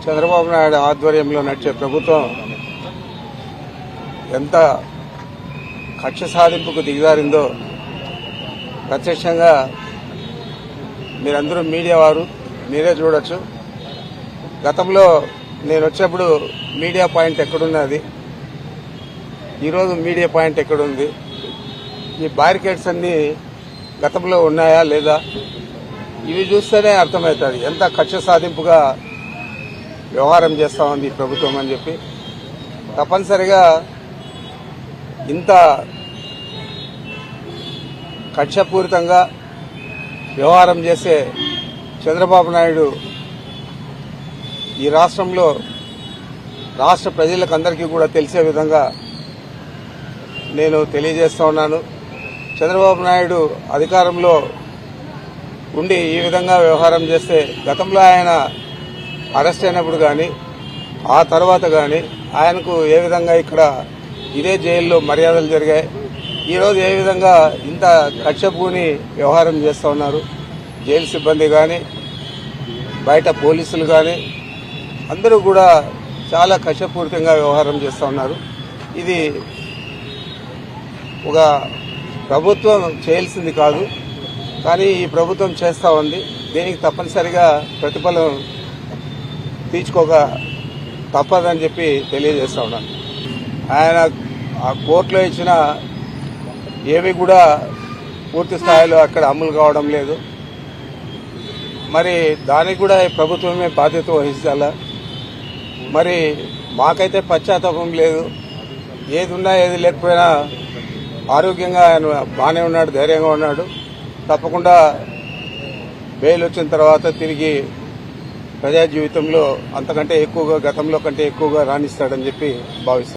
చంద్రబాబు నాయుడు ఆధ్వర్యంలో నడిచే ప్రభుత్వం ఎంత కక్ష సాధింపుకు దిగజారిందో ప్రత్యక్షంగా మీరందరూ మీడియా వారు మీరే చూడొచ్చు. గతంలో నేను వచ్చినప్పుడు మీడియా పాయింట్ ఎక్కడున్నది, ఈరోజు మీడియా పాయింట్ ఎక్కడుంది, ఈ బ్యారికేడ్స్ అన్నీ గతంలో ఉన్నాయా లేదా, ఇవి చూస్తేనే అర్థమవుతుంది ఎంత కక్ష సాధింపుగా వ్యవహారం చేస్తా ఉంది ఈ ప్రభుత్వం అని చెప్పి. తప్పనిసరిగా ఇంత కక్షపూరితంగా వ్యవహారం చేసే చంద్రబాబు నాయుడు ఈ రాష్ట్రంలో రాష్ట్ర ప్రజలకు అందరికీ కూడా తెలిసే విధంగా నేను తెలియజేస్తా ఉన్నాను. చంద్రబాబు నాయుడు అధికారంలో ఉండి ఈ విధంగా వ్యవహారం చేస్తే గతంలో ఆయన అరెస్ట్ అయినప్పుడు కానీ ఆ తర్వాత కానీ ఆయనకు ఏ విధంగా ఇక్కడ ఇదే జైల్లో మర్యాదలు జరిగాయి, ఈరోజు ఏ విధంగా ఇంత కక్షపూని వ్యవహారం చేస్తూ ఉన్నారు. జైలు సిబ్బంది కానీ బయట పోలీసులు కానీ అందరూ కూడా చాలా కక్షపూరితంగా వ్యవహారం చేస్తూ ఉన్నారు. ఇది ఒక ప్రభుత్వం చేయాల్సింది కాదు, కానీ ఈ ప్రభుత్వం చేస్తూ ఉంది. దీనికి తప్పనిసరిగా ప్రతిఫలం తీర్చుకోక తప్పదని చెప్పి తెలియజేస్తా ఉన్నాను. ఆయన ఆ కోర్టులో ఇచ్చిన ఏవి కూడా పూర్తి స్థాయిలో అక్కడ అమలు కావడం లేదు. మరి దానికి కూడా ప్రభుత్వమే బాధ్యత వహించాలా? మరి మాకైతే పశ్చాత్తాపం లేదు. ఏది ఉన్నా ఏది లేకపోయినా ఆరోగ్యంగా ఆయన బాగానే ఉన్నాడు, ధైర్యంగా ఉన్నాడు. తప్పకుండా బెయిల్ వచ్చిన తర్వాత తిరిగి ప్రజా జీవితంలో అంతకంటే ఎక్కువగా గతంలో కంటే ఎక్కువగా రాణిస్తాడని చెప్పి భావిస్తాను.